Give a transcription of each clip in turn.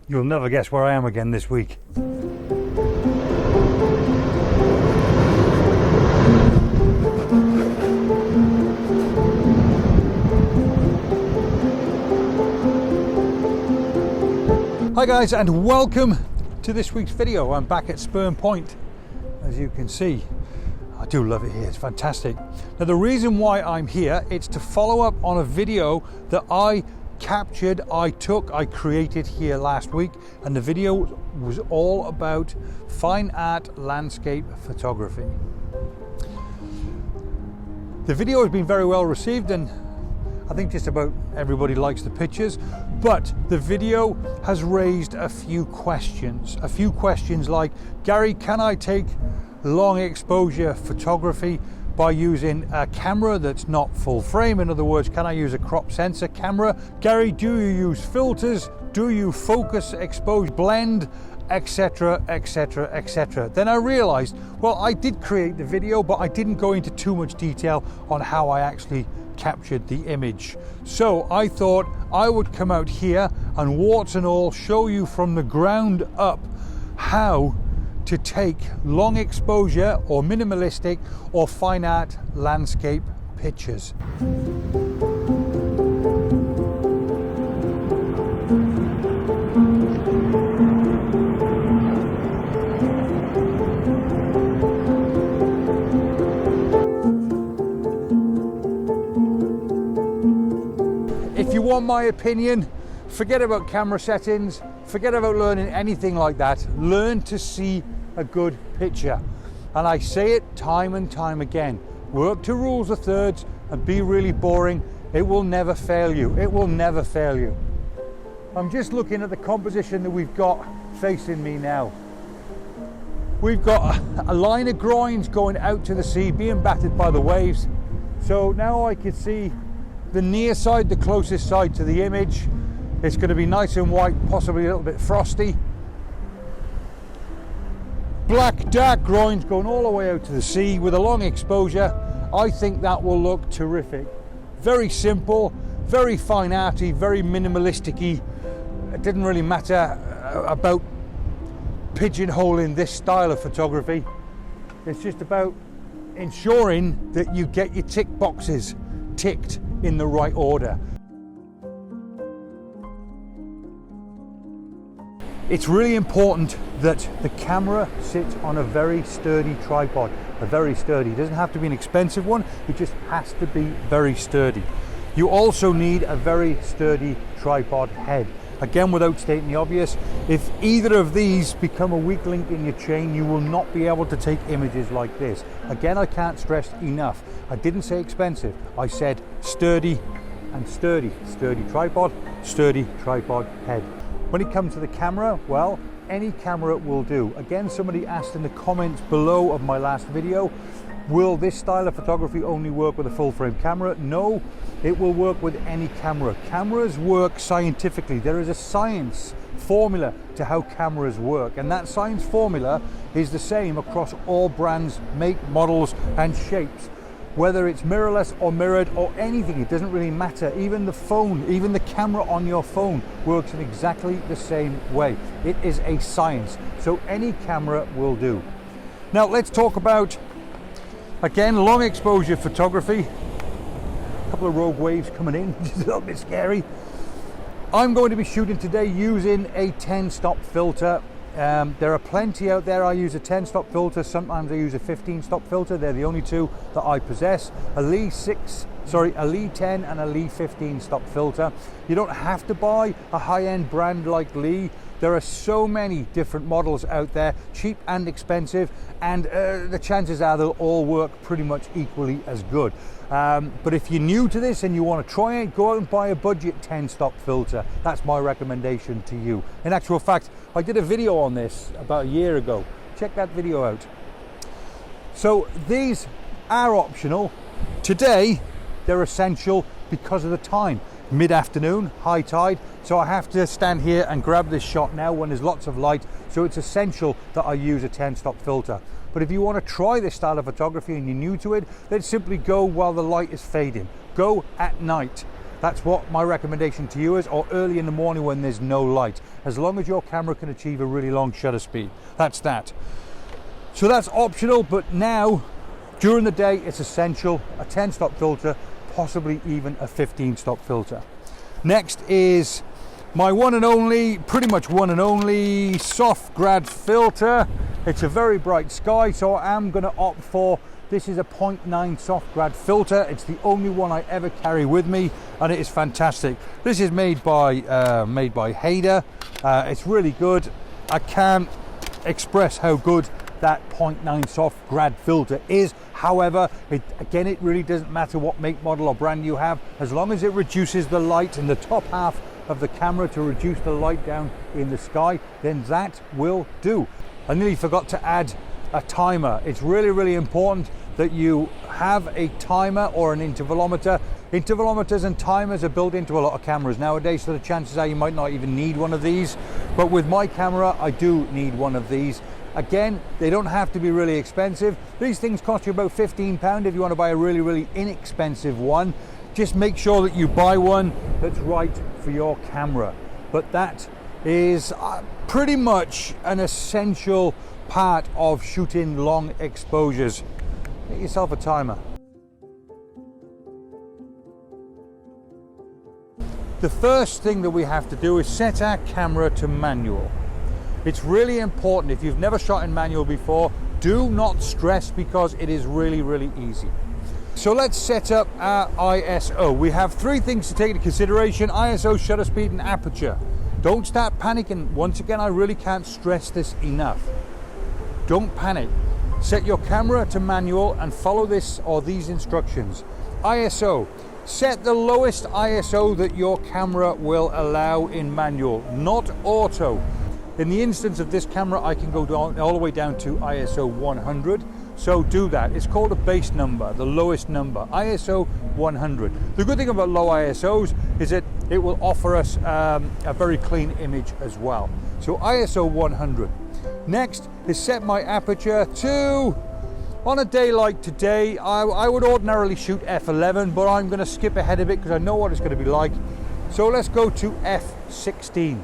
You'll never guess where I am again this week. Hi guys, and welcome to this week's video. I'm back at Spurn Point, as you can see. I do love it here, it's fantastic. Now the reason why I'm here, it's to follow up on a video that I captured, I created here last week, and the video was all about fine art landscape photography. The video has been very well received, and I think just about everybody likes the pictures, but the video has raised a few questions like, Gary, can I take long exposure photography by using a camera that's not full frame? In other words, can I use a crop sensor camera? Gary, do you use filters? Do you focus, expose, blend, etc, etc, etc? Then I realized, well, I did create the video, but I didn't go into too much detail on how I actually captured the image. So I thought I would come out here and warts and all show you from the ground up how to take long exposure or minimalistic or fine art landscape pictures. If you want my opinion, forget about camera settings, forget about learning anything like that. Learn to see a good picture. And I say it time and time again. Work to rules of thirds and be really boring. It will never fail you. It will never fail you. I'm just looking at the composition that we've got facing me now. We've got a line of groins going out to the sea, being battered by the waves. So now I can see the near side, the closest side to the image. It's going to be nice and white, possibly a little bit frosty. Black dark groins going all the way out to the sea with a long exposure. I think that will look terrific. Very simple, very fine arty, very minimalistic-y. It didn't really matter about pigeonholing this style of photography. It's just about ensuring that you get your tick boxes ticked in the right order. It's really important that the camera sits on a very sturdy tripod. It doesn't have to be an expensive one, it just has to be very sturdy. You also need a very sturdy tripod head. Again, without stating the obvious, if either of these become a weak link in your chain, you will not be able to take images like this. Again, I can't stress enough, I didn't say expensive, I said sturdy and sturdy. Sturdy tripod head. When it comes to the camera, well, any camera will do. Again, somebody asked in the comments below of my last video, will this style of photography only work with a full frame camera? No, it will work with any camera. Cameras work scientifically. There is a science formula to how cameras work, and that science formula is the same across all brands, make, models and shapes. Whether it's mirrorless or mirrored or anything, it doesn't really matter. Even the phone, even the camera on your phone works in exactly the same way. It is a science, so any camera will do. Now let's talk about, again, long exposure photography. A couple of rogue waves coming in, which is a little bit scary. I'm going to be shooting today using a 10-stop filter. There are plenty out there. I use a 10-stop filter, sometimes I use a 15-stop filter. They're the only two that I possess. A Lee 10 and a Lee 15-stop filter. You don't have to buy a high-end brand like Lee. There are so many different models out there, cheap and expensive, and the chances are they'll all work pretty much equally as good. But if you're new to this and you want to try it, go out and buy a budget 10-stop filter. That's my recommendation to you. In actual fact, I did a video on this about a year ago. Check that video out. So these are optional. Today, they're essential because of the time. Mid-afternoon, high tide, so I have to stand here and grab this shot now when there's lots of light, so it's essential that I use a 10-stop filter. But if you want to try this style of photography and you're new to it, then simply go while the light is fading. Go at night. That's what my recommendation to you is, or early in the morning when there's no light. As long as your camera can achieve a really long shutter speed, that's that. So that's optional, but now during the day it's essential. A 10 stop filter, possibly even a 15 stop filter. Next is my one and only, pretty much one and only, soft grad filter. It's a very bright sky, so I am going to opt for, this is a 0.9 soft grad filter. It's the only one I ever carry with me, and it is fantastic. This is made by Hader. It's really good. I can't express how good that 0.9 soft grad filter is. However, it really doesn't matter what make, model or brand you have, as long as it reduces the light in the top half of the camera to reduce the light down in the sky, then that will do. I nearly forgot to add a timer. It's really important that you have a timer or an intervalometer. Intervalometers and timers are built into a lot of cameras nowadays, so the chances are you might not even need one of these. But with my camera, I do need one of these. Again, they don't have to be really expensive. These things cost you about £15 if you want to buy a really inexpensive one. Just make sure that you buy one that's right for your camera. But that is pretty much an essential part of shooting long exposures. Get yourself a timer. The first thing that we have to do is set our camera to manual. It's really important. If you've never shot in manual before, do not stress, because it is really easy. So let's set up our ISO. We have three things to take into consideration: ISO, shutter speed, and aperture. Don't start panicking. Once again, I really can't stress this enough. Don't panic. Set your camera to manual and follow this or these instructions. ISO. Set the lowest ISO that your camera will allow in manual, not auto. In the instance of this camera, I can go down all the way down to ISO 100. So do that. It's called a base number, the lowest number, ISO 100. The good thing about low ISOs is that it will offer us a very clean image as well. So ISO 100. Next is set my aperture to, on a day like today, I would ordinarily shoot f11, but I'm going to skip ahead of it because I know what it's going to be like. So let's go to f16.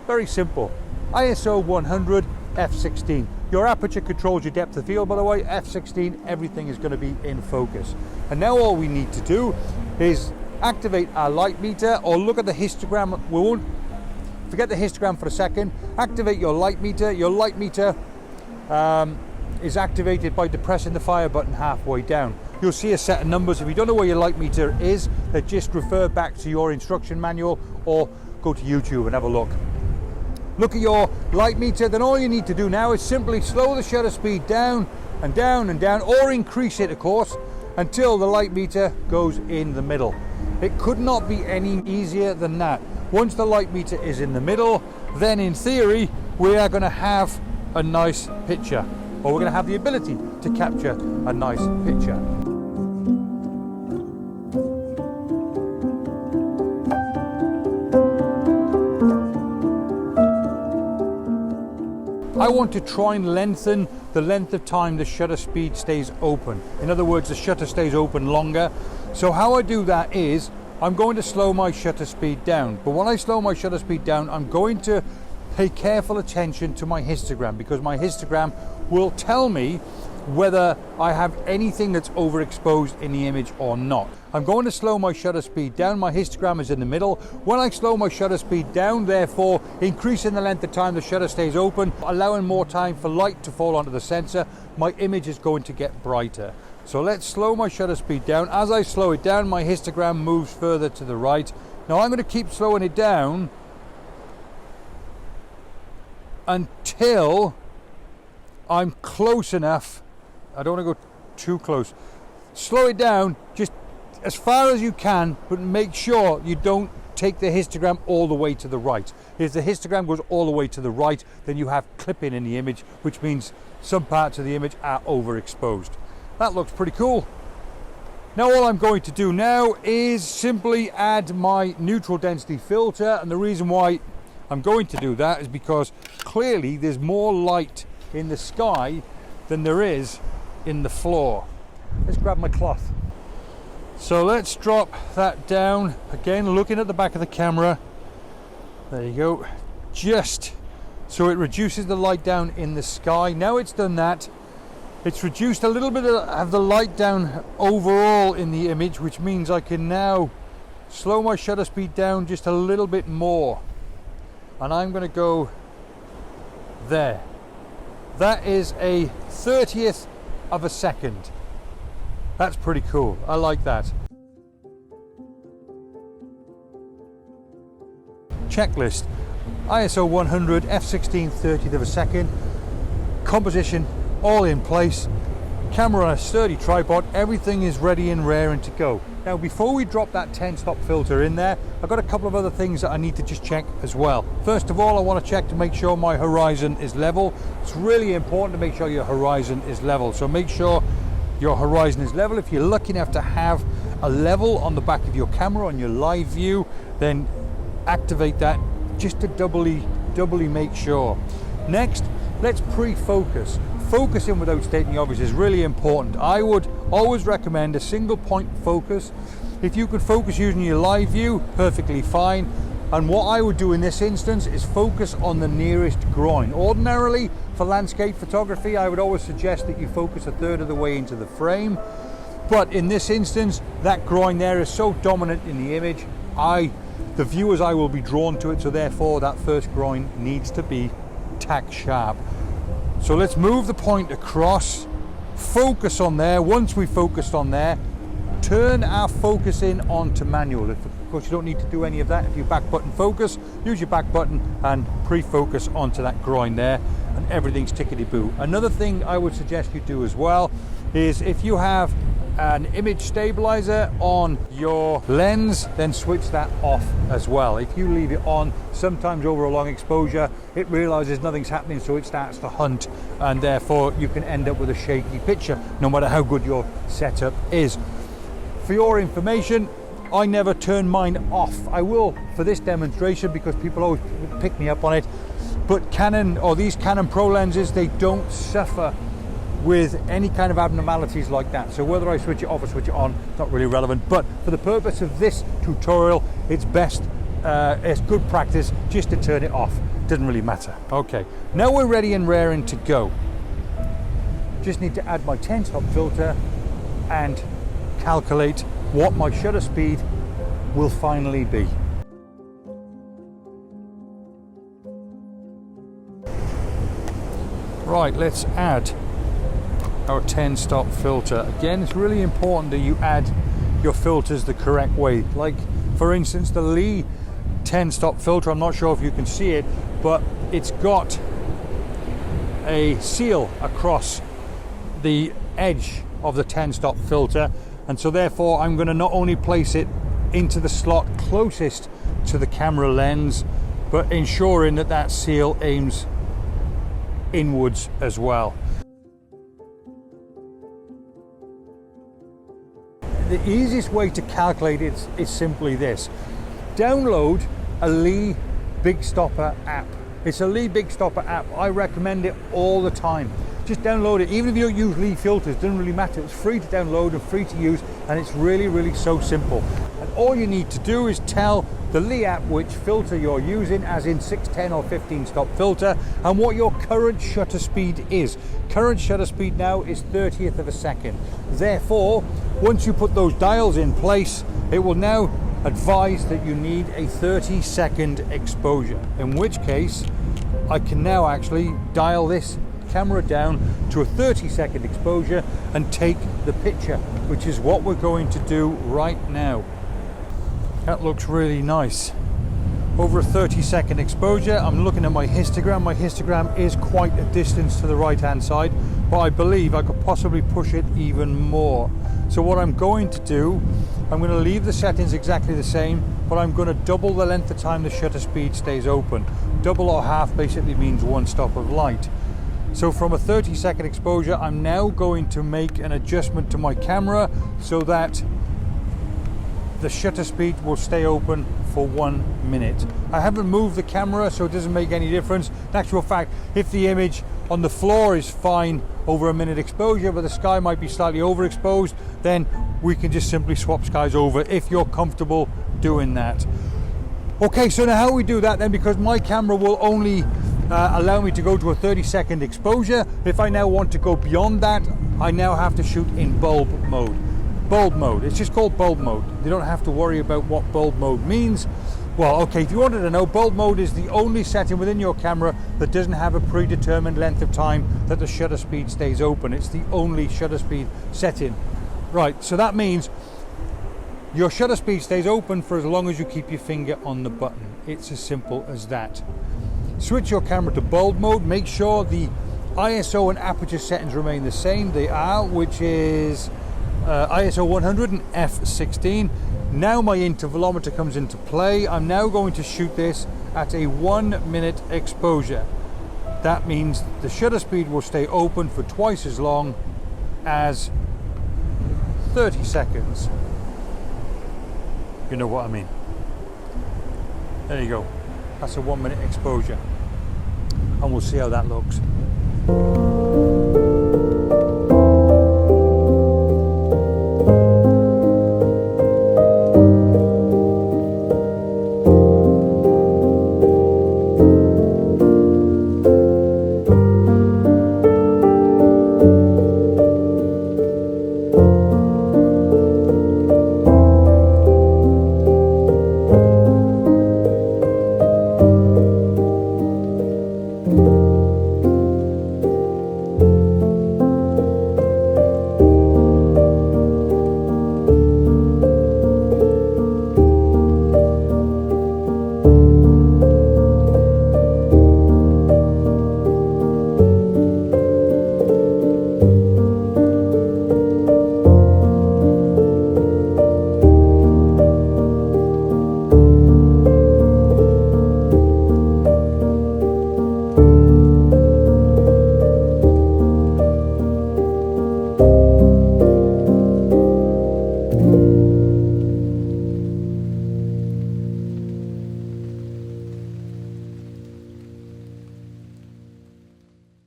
Very simple. ISO 100, f16. Your aperture controls your depth of field, by the way. f16, everything is going to be in focus. And now all we need to do is activate our light meter, or look at the histogram. We won't forget the histogram for a second. Activate your light meter. Your light meter is activated by depressing the fire button halfway down. You'll see a set of numbers. If you don't know where your light meter is, then just refer back to your instruction manual or go to YouTube and have a look. Look at your light meter. Then all you need to do now is simply slow the shutter speed down and down and down, or increase it, of course, until the light meter goes in the middle. It could not be any easier than that. Once the light meter is in the middle, then in theory we are going to have a nice picture, or we're going to have the ability to capture a nice picture. I want to try and lengthen the length of time the shutter speed stays open. In other words, the shutter stays open longer. So how I do that is, I'm going to slow my shutter speed down. But when I slow my shutter speed down, I'm going to pay careful attention to my histogram, because my histogram will tell me whether I have anything that's overexposed in the image or not. I'm going to slow my shutter speed down. My histogram is in the middle. When I slow my shutter speed down, therefore increasing the length of time the shutter stays open, allowing more time for light to fall onto the sensor, my image is going to get brighter. So let's slow my shutter speed down. As I slow it down, my histogram moves further to the right. Now I'm going to keep slowing it down until I'm close enough. I don't want to go too close. Slow it down just as far as you can, but make sure you don't take the histogram all the way to the right. If the histogram goes all the way to the right, then you have clipping in the image, which means some parts of the image are overexposed. That looks pretty cool. Now all I'm going to do now is simply add my neutral density filter, and the reason why I'm going to do that is because clearly there's more light in the sky than there is in the floor. Let's grab my cloth. So let's drop that down again, looking at the back of the camera. There you go, just so it reduces the light down in the sky. Now it's done that, it's reduced a little bit of the light down overall in the image, which means I can now slow my shutter speed down just a little bit more, and I'm going to go there. That is a 30th of a second. That's pretty cool. I like that. Checklist: ISO 100, f16 30th of a second, composition all in place, camera on a sturdy tripod, everything is ready and raring to go. Now before we drop that 10-stop filter in there, I've got a couple of other things that I need to just check as well. First of all, I want to check to make sure my horizon is level. It's really important to make sure your horizon is level, so make sure your horizon is level. If you're lucky enough to have a level on the back of your camera on your live view, then activate that just to doubly make sure. Next, let's pre-focus. Focusing without stating the obvious is really important. I would always recommend a single point focus. If you could focus using your live view, perfectly fine. And what I would do in this instance is focus on the nearest groin. Ordinarily, for landscape photography, I would always suggest that you focus a third of the way into the frame. But in this instance, that groin there is so dominant in the image, the viewer's eye will be drawn to it, so therefore that first groin needs to be tack sharp. So let's move the point across, focus on there. Once we focused on there, turn our focus in onto manual. Of course, you don't need to do any of that. If you back button focus, use your back button and pre-focus onto that groin there, and everything's tickety-boo. Another thing I would suggest you do as well is if you have an image stabilizer on your lens, then switch that off as well. If you leave it on, sometimes over a long exposure, it realizes nothing's happening, so it starts to hunt, and therefore you can end up with a shaky picture, no matter how good your setup is. For your information, I never turn mine off. I will for this demonstration because people always pick me up on it, but Canon, or these Canon Pro lenses, they don't suffer with any kind of abnormalities like that. So whether I switch it off or switch it on, it's not really relevant. But for the purpose of this tutorial, it's best, it's good practice just to turn it off. Doesn't really matter. Okay, now we're ready and raring to go. Just need to add my 10-stop filter and calculate what my shutter speed will finally be. Right, let's add our 10-stop filter. Again, it's really important that you add your filters the correct way. Like, for instance, the Lee 10-stop filter, I'm not sure if you can see it, but it's got a seal across the edge of the 10-stop filter, and so therefore I'm going to not only place it into the slot closest to the camera lens, but ensuring that that seal aims inwards as well. The easiest way to calculate it is simply this. Download a Lee Big Stopper app. It's a Lee Big Stopper app. I recommend it all the time. Just download it. Even if you don't use Lee filters, it doesn't really matter. It's free to download and free to use, and it's really so simple. And all you need to do is tell the Lee app which filter you're using, as in 6, 10 or 15 stop filter, and what your current shutter speed is. Current shutter speed now is 30th of a second. Therefore, once you put those dials in place, it will now advise that you need a 30-second exposure, in which case I can now actually dial this camera down to a 30-second exposure and take the picture, which is what we're going to do right now. That looks really nice. Over a 30-second exposure. I'm looking at my histogram. My histogram is quite a distance to the right-hand side, but I believe I could possibly push it even more. So what I'm going to do, I'm going to leave the settings exactly the same, but I'm going to double the length of time the shutter speed stays open. Double or half basically means one stop of light. So from a 30-second exposure, I'm now going to make an adjustment to my camera so that the shutter speed will stay open for 1 minute. I haven't moved the camera, so it doesn't make any difference. In actual fact, if the image on the floor is fine over 1 minute exposure, but the sky might be slightly overexposed, then we can just simply swap skies over if you're comfortable doing that. Okay, so now how we do that then, because my camera will only allow me to go to a 30-second exposure. If I now want to go beyond that, I now have to shoot in bulb mode. Bulb mode, it's just called bulb mode. You don't have to worry about what bulb mode means. Well, okay, if you wanted to know, bulb mode is the only setting within your camera that doesn't have a predetermined length of time that the shutter speed stays open. It's the only shutter speed setting. Right, so that means your shutter speed stays open for as long as you keep your finger on the button. It's as simple as that. Switch your camera to bulb mode. Make sure the ISO and aperture settings remain the same. They are, which is ISO 100 and f16. Now my intervalometer comes into play. I'm now going to shoot this at a 1 minute exposure. That means the shutter speed will stay open for twice as long as 30 seconds. You know what I mean. There you go. That's a 1 minute exposure. And we'll see how that looks.